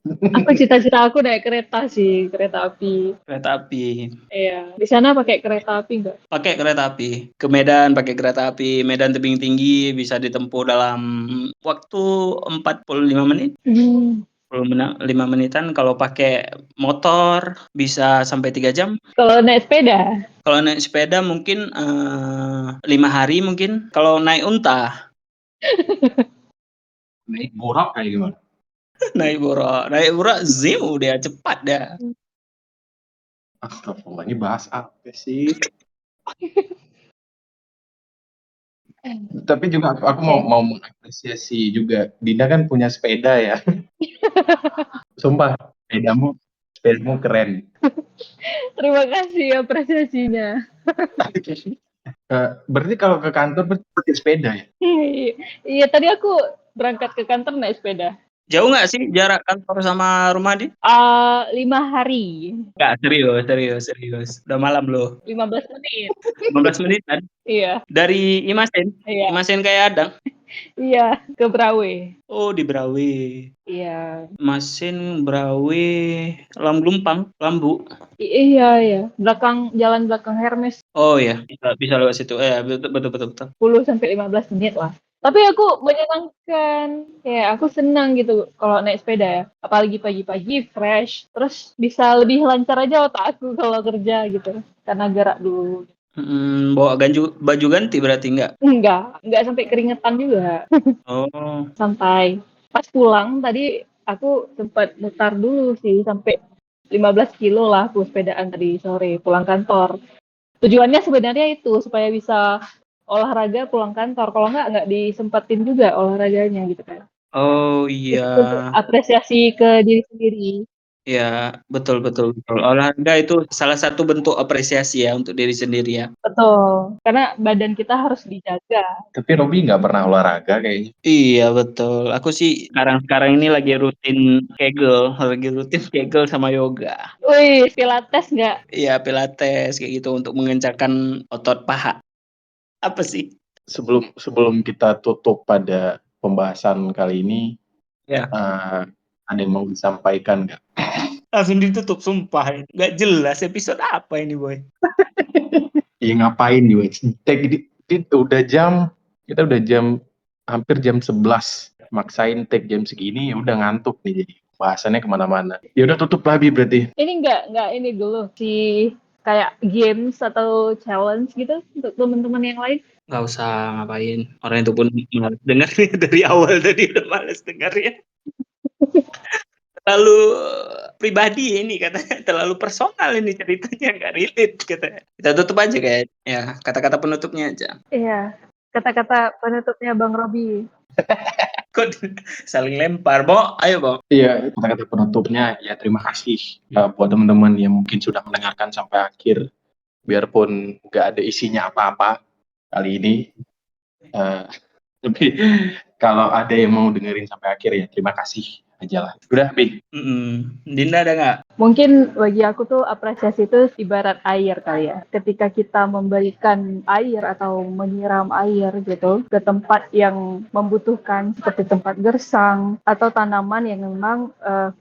Aku cita-cita aku naik kereta sih, kereta api. kereta api. Iya, di sana pakai kereta api nggak? Pakai kereta api. Ke Medan pakai kereta api. Medan tebing tinggi bisa ditempuh dalam waktu 45 menit. 5 menitan. Kalau pakai motor bisa sampai 3 jam. Kalau naik sepeda, Kalau naik sepeda mungkin 5 hari mungkin. Kalau naik unta, Naik borak kayak gimana? naik buruk, ziu dia cepat dah. Astagfirullah, ini bahas apa sih? Tapi juga aku mau oke. mau mengapresiasi juga. Dinda kan punya sepeda ya. Sumpah, sepedamu keren. Terima kasih apresiasinya. Berarti kalau ke kantor berarti pakai sepeda ya? Iya, tadi aku berangkat ke kantor naik sepeda. Jauh nggak sih jarak kantor sama rumah di? 5 hari, Nggak, serius. Udah malam loh. 15 menit. 15 menit kan? Iya, Dari Imasen? iya, Imasen kayak Adang? iya, ke Brawe. Oh, di Brawe. Iya, Masin, Brawe, Lambu. iya, iya. Jalan belakang Hermes, Oh ya, bisa lewat situ. Betul. 10 sampai 15 menit lah. Tapi aku menyenangkan, ya aku senang gitu kalau naik sepeda ya. Apalagi pagi-pagi fresh, terus bisa lebih lancar aja otak aku kalau kerja gitu. Karena gerak dulu. Bawa baju ganti berarti nggak? Enggak sampai keringetan juga. Oh, Santai. Pas pulang tadi aku sempat mutar dulu sih sampai 15 kilo lah aku sepedaan tadi sore pulang kantor. Tujuannya sebenarnya itu supaya bisa olahraga pulang kantor. Kalau nggak disempetin juga olahraganya gitu kan. oh iya. Itu untuk apresiasi ke diri sendiri. Ya, betul. Olahraga itu salah satu bentuk apresiasi ya untuk diri sendiri ya. Betul. Karena badan kita harus dijaga. Tapi Robi nggak pernah olahraga kayaknya. Iya, betul. Aku sih sekarang ini lagi rutin kegel sama yoga. Wih, pilates nggak? Iya, pilates kayak gitu untuk mengencangkan otot paha. Apa sih? Sebelum kita tutup pada pembahasan kali ini, Ya, ada yang mau disampaikan nggak? langsung ditutup sumpah. Nggak jelas episode apa ini, Boy. Ya ngapain juga? Kita udah jam hampir jam 11. Maksain take jam segini ya udah ngantuk nih jadi bahasannya kemana-mana. Ya udah tutup lah Bi berarti. Ini nggak ini dulu si kayak games atau challenge gitu untuk teman-teman yang lain. Nggak usah ngapain. Orang itu pun malas dengarnya dari awal tadi udah males dengarnya. Terlalu pribadi ini katanya, terlalu personal ini ceritanya, nggak relate katanya. Kita tutup aja kayak ya kata-kata penutupnya aja. Iya, kata-kata penutupnya Bang Robi. Kok saling lempar, Bo? Ayo, Bo. Iya, kata-kata penutupnya ya terima kasih ya, buat teman-teman yang mungkin sudah mendengarkan sampai akhir. Biarpun nggak ada isinya apa-apa kali ini. eh, tapi kalau ada yang mau dengerin sampai akhir ya terima kasih aja lah. Udah, Bi. Dinda ada nggak? Mungkin bagi aku tuh apresiasi itu ibarat air kali ya. Ketika kita memberikan air atau menyiram air gitu ke tempat yang membutuhkan seperti tempat gersang atau tanaman yang memang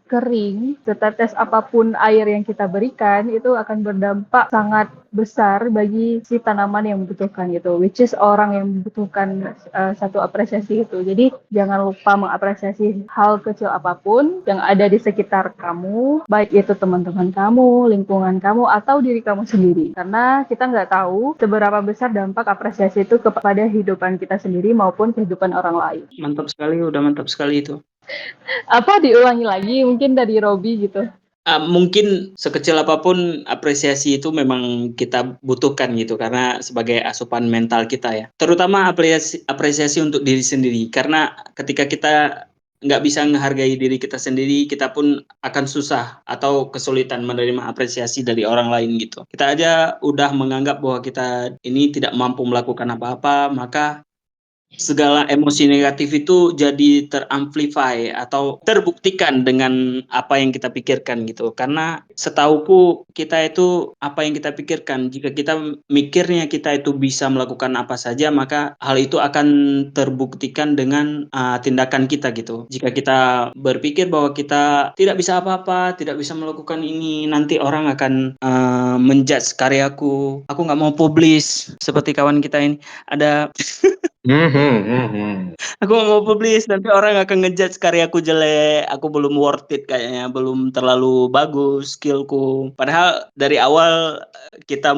kering, setetes apapun air yang kita berikan itu akan berdampak sangat besar bagi si tanaman yang membutuhkan gitu, which is orang yang membutuhkan satu apresiasi itu. Jadi jangan lupa mengapresiasi hal kecil apapun yang ada di sekitar kamu, baik itu teman-teman kamu, lingkungan kamu, atau diri kamu sendiri. Karena kita nggak tahu seberapa besar dampak apresiasi itu kepada kehidupan kita sendiri maupun kehidupan orang lain. Mantap sekali, udah mantap sekali itu. Apa diulangi lagi mungkin dari Robi gitu? Mungkin sekecil apapun apresiasi itu memang kita butuhkan gitu karena sebagai asupan mental kita ya. Terutama apresiasi untuk diri sendiri karena ketika kita nggak bisa menghargai diri kita sendiri, kita pun akan susah atau kesulitan menerima apresiasi dari orang lain gitu. Kita aja udah menganggap bahwa kita ini tidak mampu melakukan apa-apa, maka segala emosi negatif itu jadi teramplify atau terbuktikan dengan apa yang kita pikirkan gitu. Karena setauku kita itu apa yang kita pikirkan. Jika kita mikirnya kita itu bisa melakukan apa saja, maka hal itu akan terbuktikan dengan tindakan kita gitu. Jika kita berpikir bahwa kita tidak bisa apa-apa, tidak bisa melakukan ini, nanti orang akan menjudge karyaku. Aku nggak mau publish seperti kawan kita ini. Ada aku nggak mau publish, nanti orang akan ngejudge karyaku jelek, aku belum worth it kayaknya, belum terlalu bagus skillku. Padahal dari awal kita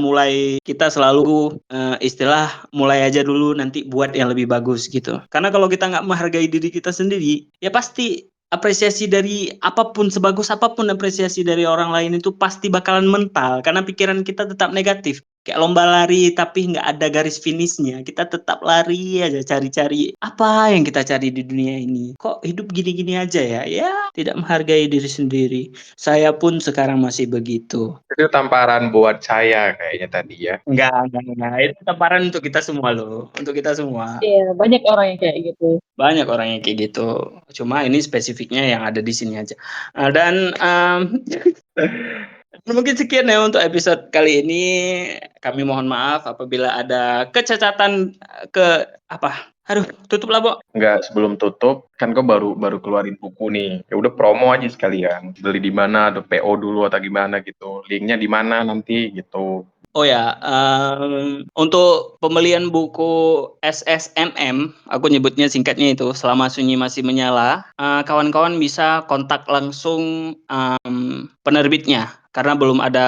selalu istilah mulai aja dulu nanti buat yang lebih bagus gitu. Karena kalau kita nggak menghargai diri kita sendiri, ya pasti apresiasi dari apapun, sebagus apapun apresiasi dari orang lain itu pasti bakalan mental, karena pikiran kita tetap negatif. kayak lomba lari tapi nggak ada garis finishnya. Kita tetap lari aja, cari-cari apa yang kita cari di dunia ini. Kok hidup gini-gini aja ya? Ya, tidak menghargai diri sendiri. Saya pun sekarang masih begitu. Itu tamparan buat saya kayaknya tadi ya. Enggak. Itu tamparan untuk kita semua loh. Untuk kita semua. Iya, banyak orang yang kayak gitu. Banyak orang yang kayak gitu. Cuma ini spesifiknya yang ada di sini aja. Dan mungkin sekian ya untuk episode kali ini. Kami mohon maaf apabila ada kecacatan ke apa? Aduh, tutup lah, Bo. Enggak, sebelum tutup, kan kau baru baru keluarin buku nih. Ya udah promo aja sekalian. Beli di mana, atau PO dulu atau gimana gitu. Linknya di mana nanti gitu. Oh ya, untuk pembelian buku SSMM, aku nyebutnya singkatnya itu, Selama Sunyi Masih Menyala, kawan-kawan bisa kontak langsung penerbitnya, karena belum ada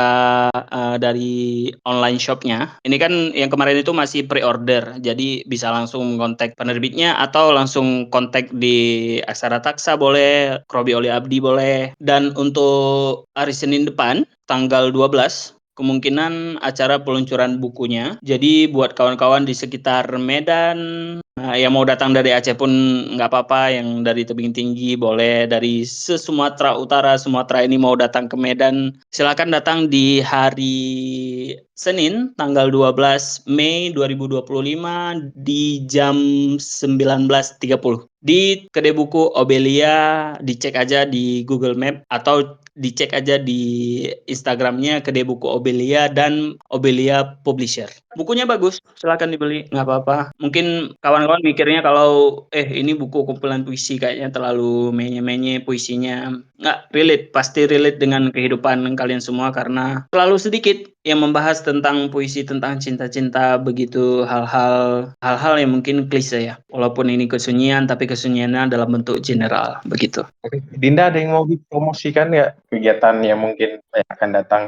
dari online shopnya. Ini kan yang kemarin itu masih pre-order, jadi bisa langsung kontak penerbitnya atau langsung kontak di Aksara Taksa boleh, Krobi Oli Abdi boleh. Dan untuk hari Senin depan, tanggal 12, kemungkinan acara peluncuran bukunya. Jadi buat kawan-kawan di sekitar Medan, yang mau datang dari Aceh pun nggak apa-apa, yang dari tebing tinggi boleh, dari Sumatera Utara, Sumatera ini mau datang ke Medan, silakan datang di hari Senin tanggal 12 Mei 2025 di jam 19.30 di Kedai Buku Obelia. Dicek aja di Google Map atau dicek aja di Instagramnya Kedai Buku Obelia dan Obelia Publisher. Bukunya bagus, silakan dibeli, nggak apa-apa. Mungkin kawan-kawan mikirnya kalau ini buku kumpulan puisi kayaknya terlalu menye-menye puisinya. Nggak relate, pasti relate dengan kehidupan kalian semua karena terlalu sedikit yang membahas tentang puisi, tentang cinta-cinta, begitu hal-hal yang mungkin klise ya. Walaupun ini kesunyian, tapi kesunyiannya dalam bentuk general, begitu. Oke, Dinda ada yang mau dipromosikan ya kegiatan yang mungkin akan datang?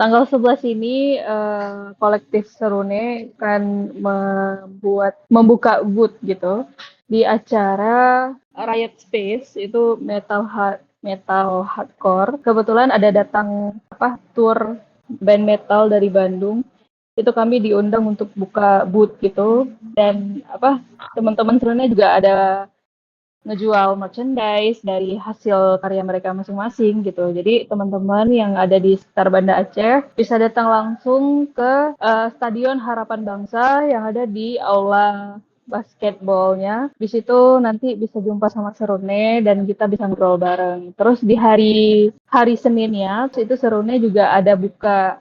Tanggal 11 ini kolektif Serune akan membuka booth gitu di acara Riot Space, itu metal hardcore. Kebetulan ada datang tour band metal dari Bandung. Itu kami diundang untuk buka booth gitu, dan teman-teman Serune juga ada ngejual merchandise dari hasil karya mereka masing-masing gitu. Jadi teman-teman yang ada di sekitar Banda Aceh bisa datang langsung ke Stadion Harapan Bangsa yang ada di aula basketballnya. Di situ nanti bisa jumpa sama Serune dan kita bisa ngobrol bareng. Terus di hari Seninnya itu Serune juga ada buka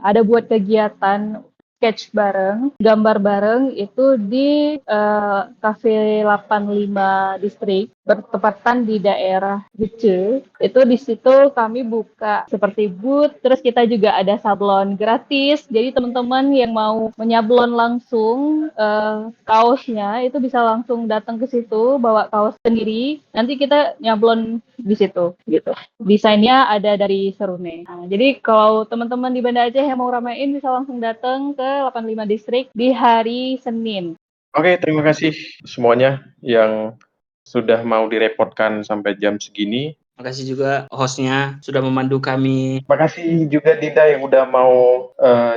ada buat kegiatan sketch bareng, gambar bareng itu di Cafe 85 Distrik, bertepatan di daerah Gece. Itu di situ kami buka seperti booth, terus kita juga ada sablon gratis. Jadi teman-teman yang mau menyablon langsung kaosnya itu bisa langsung datang ke situ bawa kaos sendiri. Nanti kita nyablon di situ gitu. Desainnya ada dari Serune. Nah, jadi kalau teman-teman di Banda Aceh yang mau ramein bisa langsung datang ke 85 Distrik di hari Senin. Oke, terima kasih semuanya yang sudah mau direpotkan sampai jam segini. Makasih juga hostnya sudah memandu kami. Makasih juga Dinda yang udah mau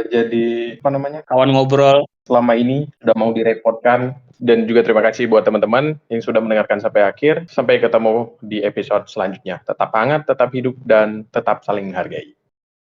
jadi Kawan ngobrol. selama ini, udah mau direpotkan. Dan juga terima kasih buat teman-teman yang sudah mendengarkan sampai akhir. Sampai ketemu di episode selanjutnya. Tetap hangat, tetap hidup, dan tetap saling menghargai.